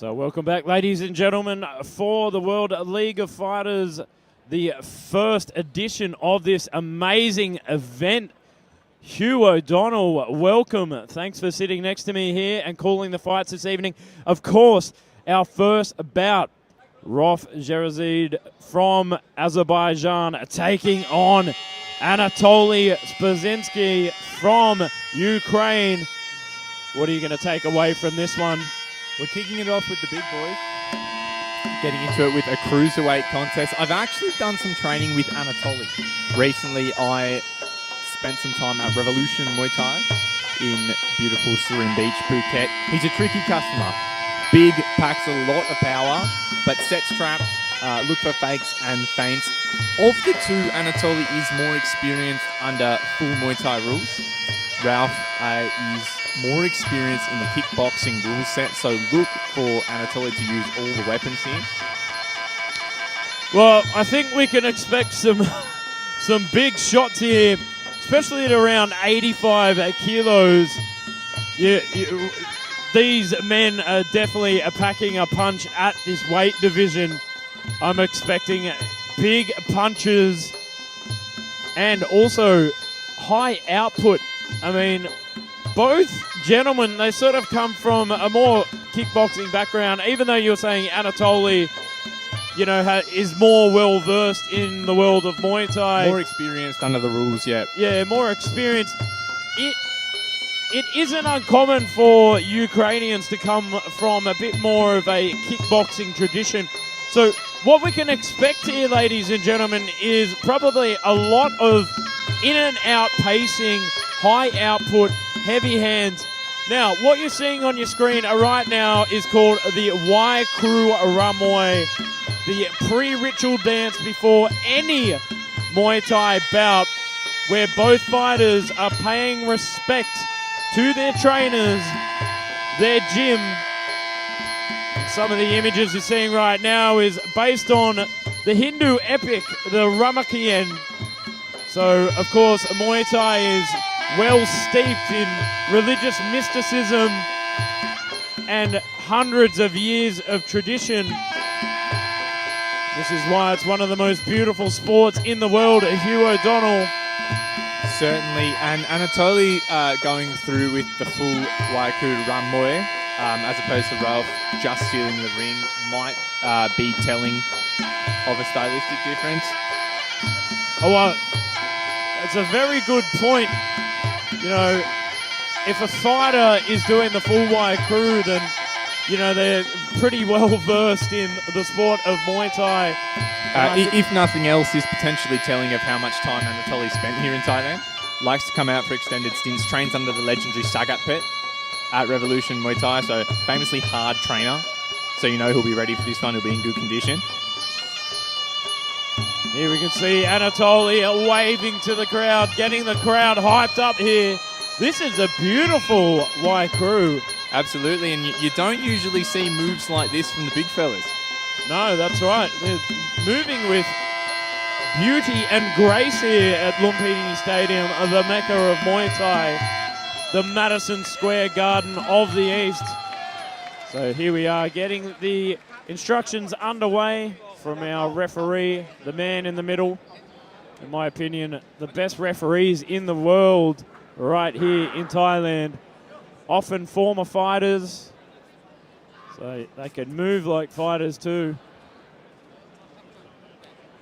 So welcome back, ladies and gentlemen, for the World League of Fighters, the first edition of this amazing event. Hugh O'Donnell, welcome. Thanks for sitting next to me here and calling the fights this evening. Of course, our first bout, Rauf Gerayzade from Azerbaijan taking on Anatolli Shponarskyi from Ukraine. What are you going to take away from this one? We're kicking it off with the big boys. Getting into it with a cruiserweight contest. I've actually done some training with Anatolli. Recently, I spent some time at Revolution Muay Thai in beautiful Surin Beach, Phuket. He's a tricky customer. Big, packs a lot of power, but sets traps, look for fakes and feints. Of the two, Anatolli is more experienced under full Muay Thai rules. Rauf is more experienced in the kickboxing rule set, so look for Anatolli to use all the weapons here. Well, I think we can expect some big shots here, especially at around 85 kilos. These men are definitely packing a punch at this weight division. I'm expecting big punches and also high output. I mean, both gentlemen, they sort of come from a more kickboxing background, even though you're saying Anatolli, you know, is more well-versed in the world of Muay Thai. More experienced under the rules, yeah. Yeah, more experienced. It isn't uncommon for Ukrainians to come from a bit more of a kickboxing tradition. So what we can expect here, ladies and gentlemen, is probably a lot of in and out pacing, high output, heavy hands. Now, what you're seeing on your screen right now is called the Y Crew Ramoy, the pre-ritual dance before any Muay Thai bout, where both fighters are paying respect to their trainers, their gym. Some of the images you're seeing right now is based on the Hindu epic, the Ramayana. So, of course, Muay Thai is well steeped in religious mysticism and hundreds of years of tradition. This is why it's one of the most beautiful sports in the world. Hugh O'Donnell. Certainly, and Anatolli going through with the full Waiku Ramoy, as opposed to Rauf just stealing the ring, might be telling of a stylistic difference. Oh, well, it's a very good point. You know, if a fighter is doing the full Waiku, then, you know, they're pretty well versed in the sport of Muay Thai. If nothing else, is potentially telling of how much time Anatolli spent here in Thailand. Likes to come out for extended stints, trains under the legendary Sagat Pet at Revolution Muay Thai, so famously hard trainer. So you know he'll be ready for this one, he'll be in good condition. Here we can see Anatolli waving to the crowd, getting the crowd hyped up here. This is a beautiful Y Crew. Absolutely, and you don't usually see moves like this from the big fellas. No, that's right. They're moving with beauty and grace here at Lumpinee Stadium, the Mecca of Muay Thai, the Madison Square Garden of the East. So here we are getting the instructions underway from our referee, the man in the middle. In my opinion, the best referees in the world right here in Thailand. Often former fighters, so they can move like fighters too.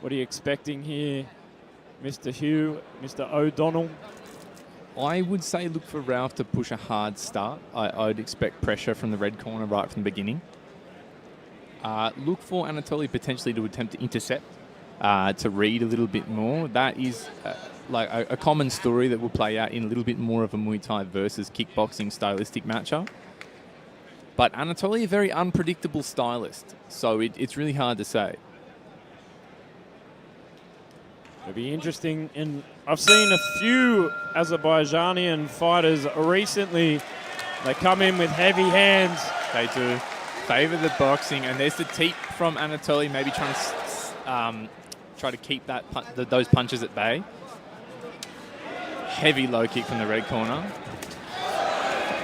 What are you expecting here, Mr. Hugh, Mr. O'Donnell? I would say look for Rauf to push a hard start. I'd expect pressure from the red corner right from the beginning. Look for Anatolli potentially to attempt to intercept, to read a little bit more. That is like a common story that will play out in a little bit more of a Muay Thai versus kickboxing stylistic matchup. But Anatolli, a very unpredictable stylist, so it's really hard to say. It'll be interesting, and I've seen a few Azerbaijani fighters recently. They come in with heavy hands. They do favour the boxing, and there's the teep from Anatolli, maybe trying to try to keep those punches at bay. Heavy low kick from the red corner.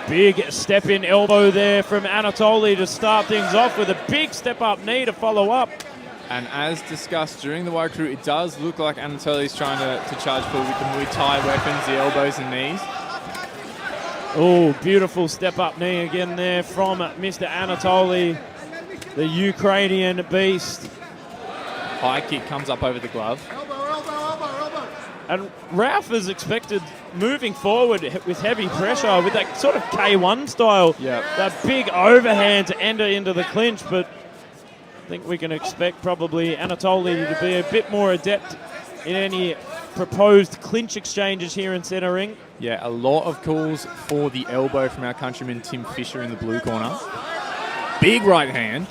Big step in elbow there from Anatolli to start things off with a big step up knee to follow up. And as discussed during the wide crew, it does look like Anatoli's trying to charge forward with the Muay Thai weapons, the elbows and knees. Oh, beautiful step up knee again there from Mr. Anatolli, the Ukrainian beast. High kick comes up over the glove. And Rauf is expected moving forward with heavy pressure with that sort of K1 style. Yeah. That big overhand to enter into the clinch, but I think we can expect probably Anatolli to be a bit more adept in any proposed clinch exchanges here in centre ring. Yeah, a lot of calls for the elbow from our countryman Tim Fisher in the blue corner. Big right hand.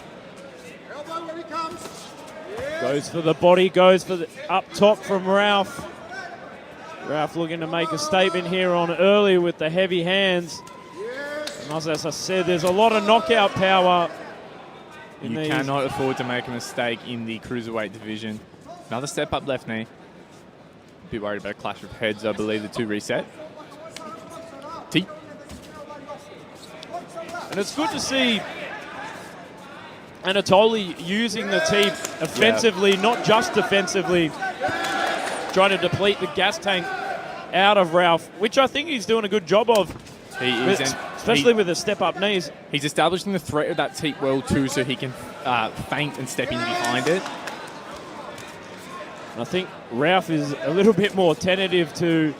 Goes for the body, goes for the up top from Rauf. Rauf looking to make a statement here on early with the heavy hands. And as I said, there's a lot of knockout power. You cannot afford to make a mistake in the cruiserweight division. Another step up left knee. A bit worried about a clash of heads, I believe the two reset. T. And it's good to see Anatolli using the teep offensively, not just defensively, trying to deplete the gas tank out of Rauf, which I think he's doing a good job of, especially with the step-up knees. He's establishing the threat of that teep well too, so he can feint and step in behind it. And I think Rauf is a little bit more tentative to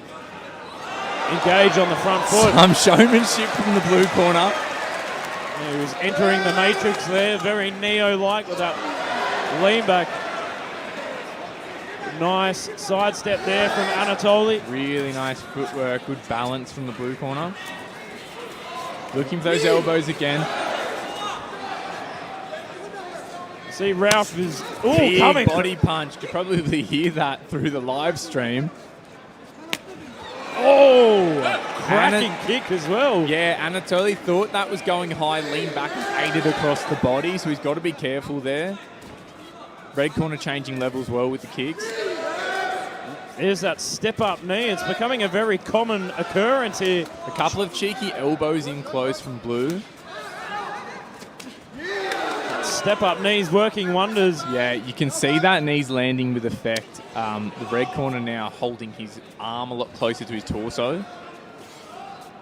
engage on the front foot. Some showmanship from the blue corner. He was entering the matrix there, very Neo-like with that lean back. Nice sidestep there from Anatolli. Really nice footwork, good balance from the blue corner. Looking for those elbows again. See Rauf is big coming. Body punch. Could probably hear that through the live stream. Cracking kick as well. Yeah, Anatolli thought that was going high, leaned back and ate it across the body, so he's got to be careful there. Red corner changing levels well with the kicks. There's that step-up knee. It's becoming a very common occurrence here. A couple of cheeky elbows in close from blue. Step-up knees working wonders. Yeah, you can see that knees landing with effect. The red corner now holding his arm a lot closer to his torso.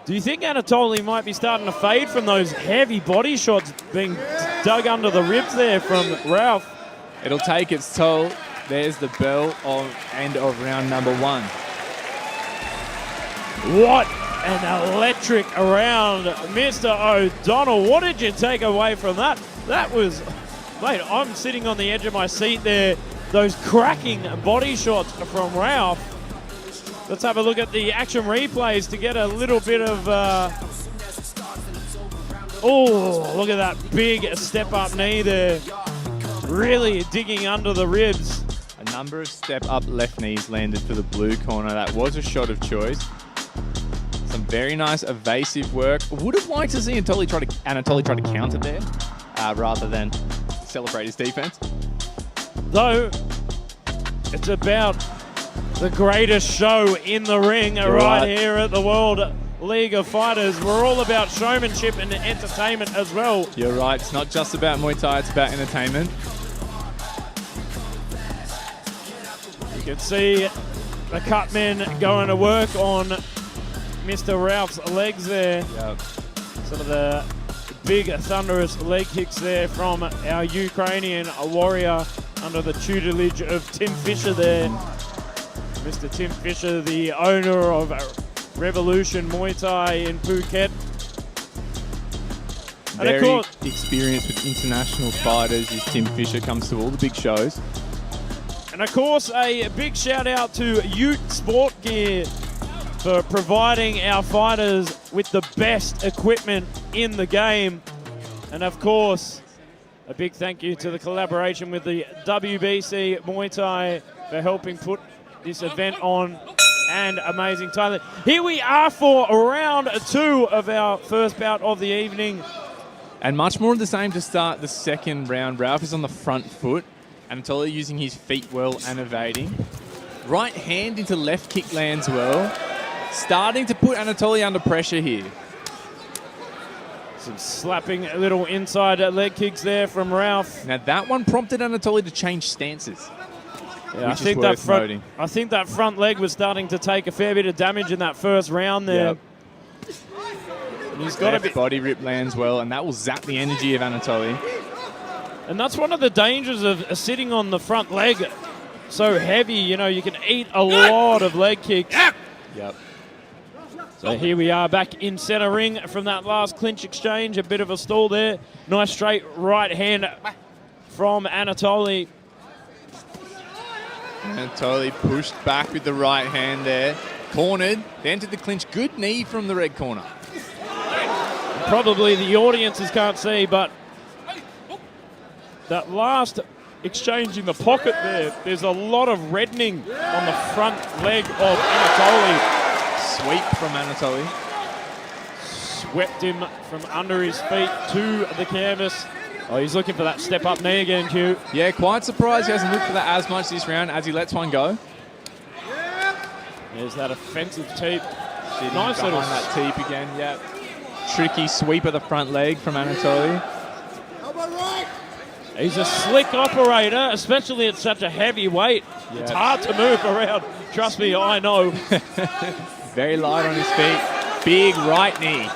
Do you think Anatolli might be starting to fade from those heavy body shots being dug under the ribs there from Rauf? It'll take its toll. There's the bell end of round number one. What an electric round, Mr. O'Donnell. What did you take away from that? That was, mate, I'm sitting on the edge of my seat there. Those cracking body shots from Rauf. Let's have a look at the action replays to get a little bit of... look at that big step-up knee there. Really digging under the ribs. A number of step-up left knees landed for the blue corner. That was a shot of choice. Some very nice evasive work. Would have liked to see Anatolli try to counter there rather than celebrate his defense. Though, it's about the greatest show in the ring right here at the World League of Fighters. We're all about showmanship and entertainment as well. You're right. It's not just about Muay Thai, it's about entertainment. You can see the cutmen going to work on Mr. Rauf's legs there. Yep. Some of the big thunderous leg kicks there from our Ukrainian warrior under the tutelage of Tim Fisher there. Mr. Tim Fisher, the owner of Revolution Muay Thai in Phuket. And Very of course, experienced with international fighters as Tim Fisher comes to all the big shows. And of course, a big shout out to Ute Sport Gear for providing our fighters with the best equipment in the game. And of course, a big thank you to the collaboration with the WBC Muay Thai for helping put this event on, and Amazing Thailand. Here we are for round two of our first bout of the evening. And much more of the same to start the second round. Rauf is on the front foot. Anatolli using his feet well and evading. Right hand into left kick lands well. Starting to put Anatolli under pressure here. Some slapping little inside leg kicks there from Rauf. Now that one prompted Anatolli to change stances. Yeah, I think that front leg was starting to take a fair bit of damage in that first round there. Yep. And he's got a bit body rip lands well, and that will zap the energy of Anatolli. And that's one of the dangers of sitting on the front leg so heavy. You know, you can eat a lot of leg kicks. Yep. So here we are back in center ring from that last clinch exchange. A bit of a stall there. Nice straight right hand from Anatolli. Anatolli pushed back with the right hand there. Cornered, then to the clinch. Good knee from the red corner. Probably the audiences can't see, but that last exchange in the pocket there's a lot of reddening on the front leg of Anatolli. Sweep from Anatolli. Swept him from under his feet to the canvas. Oh, he's looking for that step-up knee again, Q. Yeah, quite surprised he hasn't looked for that as much this round as he lets one go. There's that offensive teep. Nice little that teep again, yeah. Tricky sweep of the front leg from Anatolli. He's a slick operator, especially at such a heavy weight. Yep. It's hard to move around. Trust me, I know. Very light on his feet. Big right knee.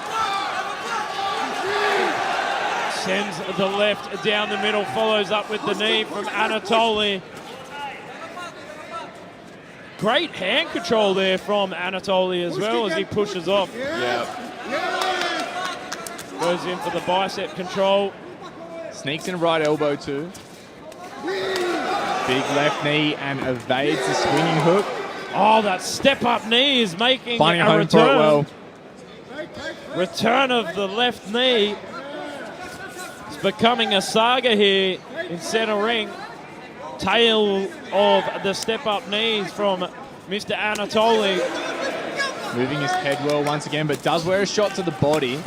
Sends the left down the middle, follows up with the knee from Anatolli. Great hand control there from Anatolli as well as he pushes off. Yeah. Goes in for the bicep control. Sneaks in a right elbow too. Big left knee and evades the swinging hook. Oh, that step-up knee is making Finding a home return. for it well. Return of the left knee. It's becoming a saga here in center ring. Tail of the step-up knees from Mr. Anatolli. Moving his head well once again, but does wear a shot to the body.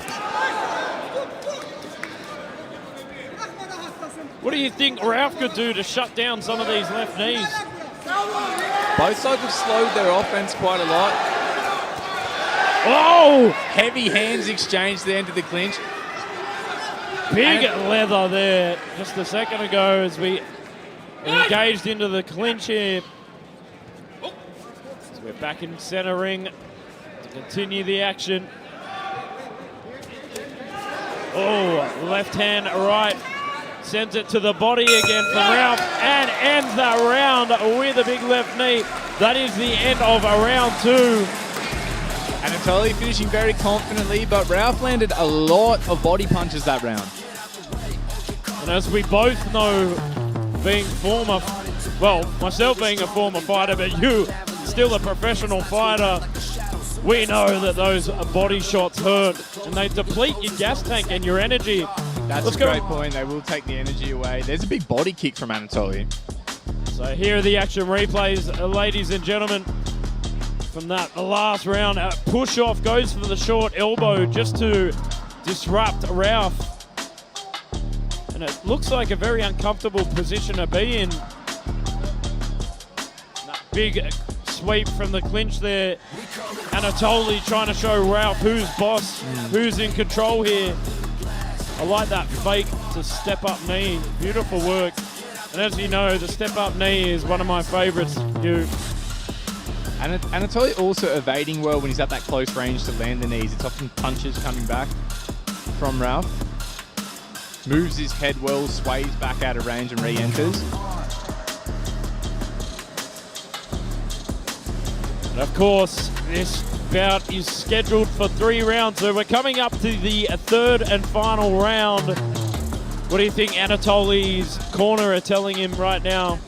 What do you think Rauf could do to shut down some of these left knees? Both sides have slowed their offense quite a lot. Oh! Heavy hands exchanged there into the clinch. Big leather there just a second ago as we engaged into the clinch here. So we're back in center ring to continue the action. Oh, left hand, right. Sends it to the body again from Rauf and ends that round with a big left knee. That is the end of round two. Anatolli finishing very confidently, but Rauf landed a lot of body punches that round. And as we both know, being myself being a former fighter, but you still a professional fighter, we know that those body shots hurt and they deplete your gas tank and your energy. That's a great point. They will take the energy away. There's a big body kick from Anatolli. So here are the action replays, ladies and gentlemen. From that last round, push off goes for the short elbow just to disrupt Rauf. And it looks like a very uncomfortable position to be in. That big sweep from the clinch there. Anatolli trying to show Rauf who's boss, who's in control here. I like that fake to step-up knee. Beautiful work. And as you know, the step-up knee is one of my favorites. Anatolli also evading well when he's at that close range to land the knees. It's often punches coming back from Rauf. Moves his head well, sways back out of range and re-enters. And of course, this bout is scheduled for 3 rounds, so we're coming up to the third and final round. What do you think Anatolli's corner are telling him right now?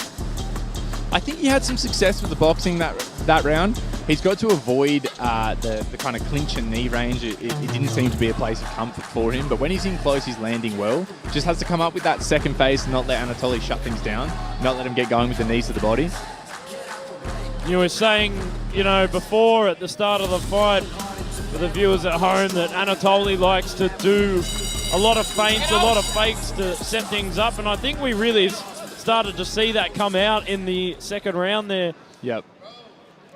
I think he had some success with the boxing that round. He's got to avoid the kind of clinch and knee range. It didn't seem to be a place of comfort for him, but when he's in close, he's landing well. Just has to come up with that second phase and not let Anatolli shut things down, not let him get going with the knees to the body. You were saying, before at the start of the fight, for the viewers at home, that Anatolli likes to do a lot of feints, a lot of fakes to set things up, and I think we really started to see that come out in the second round there. Yep.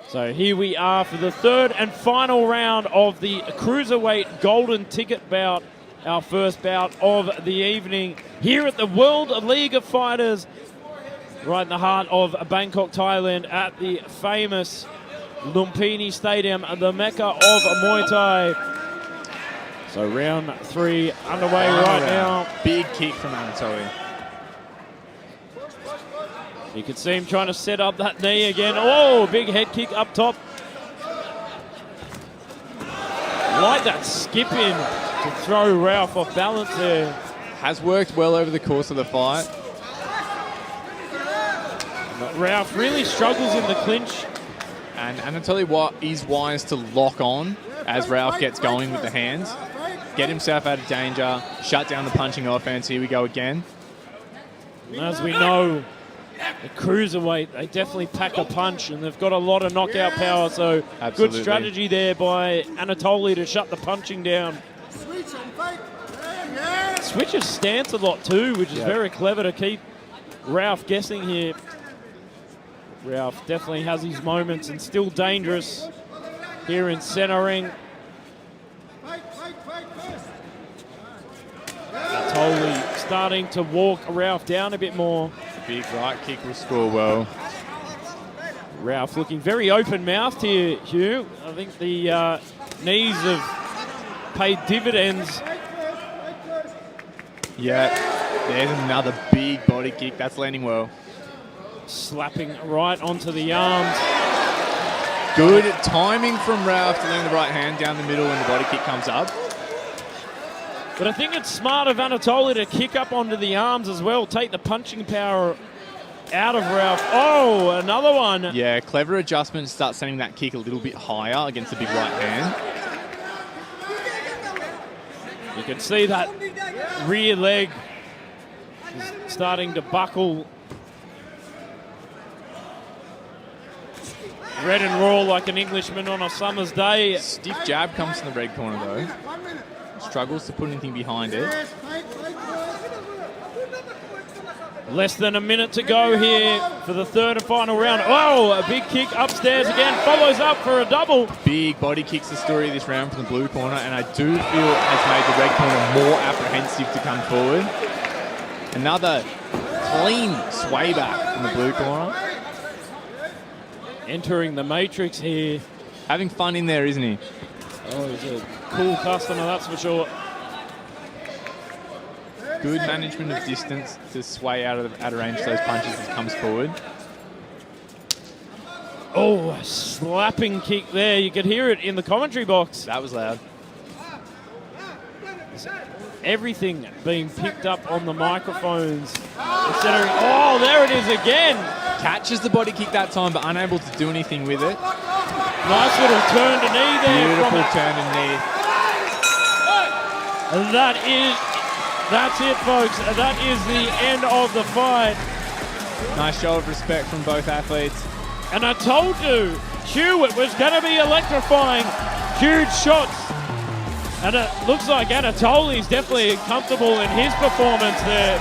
So here we are for the third and final round of the Cruiserweight Golden Ticket bout our first bout of the evening here at the World League of Fighters, right in the heart of Bangkok, Thailand, at the famous Lumpinee Stadium, the Mecca of Muay Thai. So round 3 underway right now. Big kick from Anatolli. You can see him trying to set up that knee again. Oh, big head kick up top. Like that skip in to throw Rauf off balance there. Has worked well over the course of the fight. But Rauf really struggles in the clinch. And Anatolli is wise to lock on as Rauf gets going with the hands. Get himself out of danger. Shut down the punching offense. Here we go again. And as we know, the cruiserweight, they definitely pack a punch, and they've got a lot of knockout power, so Absolutely. Good strategy there by Anatolli to shut the punching down. Switches stance a lot too, which is very clever to keep Rauf guessing here. Rauf definitely has his moments and still dangerous here in center ring. Anatolli starting to walk Rauf down a bit more. Big right kick will score well. Rauf looking very open-mouthed here, Hugh. I think the knees have paid dividends. Yeah, there's another big body kick. That's landing well. Slapping right onto the arms. Good timing from Rauf to land the right hand down the middle when the body kick comes up. But I think it's smart of Anatolli to kick up onto the arms as well, take the punching power out of Rauf. Oh, another one. Yeah, clever adjustment, start sending that kick a little bit higher against the big right hand. You can see that rear leg is starting to buckle. Red and raw like an Englishman on a summer's day. Stiff jab comes from the red corner though. Struggles to put anything behind it. Less than a minute to go here for the third and final round. Oh, a big kick upstairs again. Follows up for a double. Big body kicks the story of this round from the blue corner, and I do feel it has made the red corner more apprehensive to come forward. Another clean sway back from the blue corner. Entering the matrix here. Having fun in there, isn't he? Oh, he's a cool customer, that's for sure. Good management of distance to sway out of range those punches as he comes forward. Oh, a slapping kick there. You could hear it in the commentary box. That was loud. Everything being picked up on the microphones. Considering, oh, there it is again. Catches the body kick that time, but unable to do anything with it. Nice little turn to knee there. Beautiful turn to knee. That's it, folks. That is the end of the fight. Nice show of respect from both athletes. And I told you, Hugh, it was going to be electrifying. Huge shots. And it looks like Anatolli's definitely comfortable in his performance there.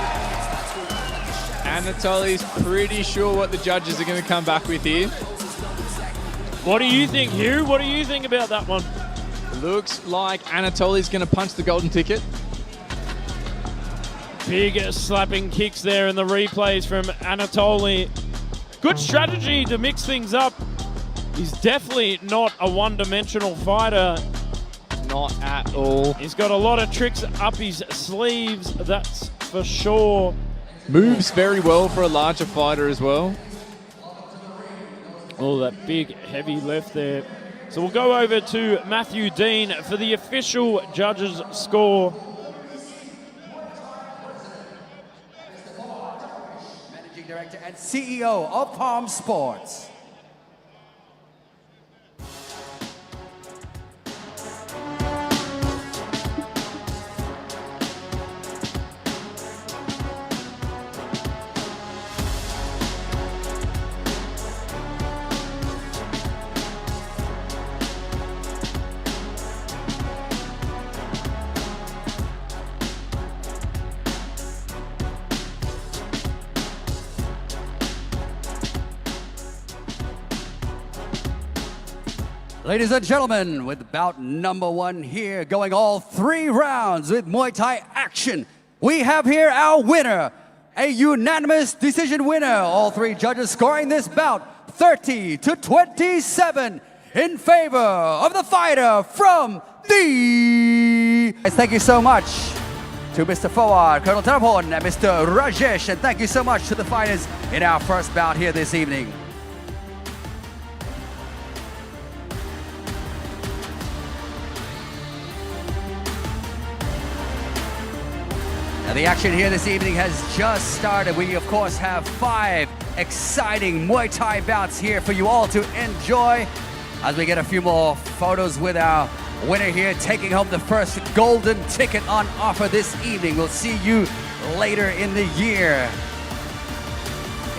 Anatolli's pretty sure what the judges are going to come back with here. What do you think, Hugh? What do you think about that one? Looks like Anatolli's going to punch the golden ticket. Big slapping kicks there in the replays from Anatolli. Good strategy to mix things up. He's definitely not a one-dimensional fighter. Not at all. He's got a lot of tricks up his sleeves, that's for sure. Moves very well for a larger fighter as well. Oh, that big, heavy left there. So we'll go over to Matthew Dean for the official judges' score. Managing Director and CEO of Palm Sports. Ladies and gentlemen, with bout number 1 here, going all 3 rounds with Muay Thai action, we have here our winner, a unanimous decision winner. All 3 judges scoring this bout 30-27 in favor of the fighter from the... Thank you so much to Mr. Fawad, Colonel Tarapon, and Mr. Rajesh, and thank you so much to the fighters in our first bout here this evening. Now the action here this evening has just started. We of course have 5 exciting Muay Thai bouts here for you all to enjoy as we get a few more photos with our winner here taking home the first golden ticket on offer this evening. We'll see you later in the year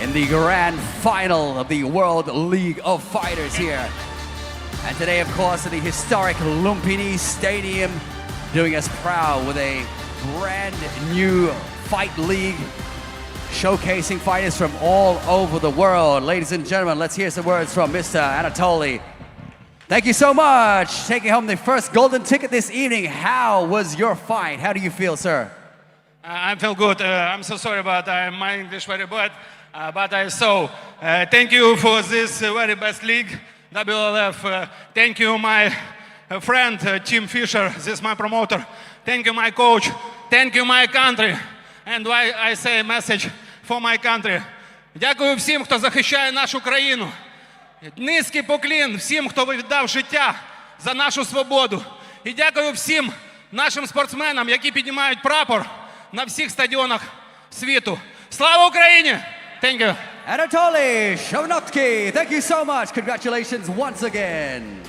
in the grand final of the World League of Fighters here. And today of course in the historic Lumpinee Stadium, doing us proud with a brand new fight league showcasing fighters from all over the world. Ladies and gentlemen, let's hear some words from Mr. Anatolli. Thank you so much. Taking home the first golden ticket this evening. How was your fight? How do you feel, sir? I feel good. I'm so sorry about my English very bad, but I saw. Thank you for this very best league, WLF. Thank you, my friend Tim Fisher. This is my promoter. Thank you, my coach. Thank you, my country. And why I say a message for my country. Дякую всім, хто захищає нашу країну. Низький поклін всім, хто віддав життя за нашу свободу. І дякую всім нашим спортсменам, які піднімають прапор на всіх стадіонах світу. Слава Україні! Thank you. Anatolli Shponarskyi, thank you so much. Congratulations once again.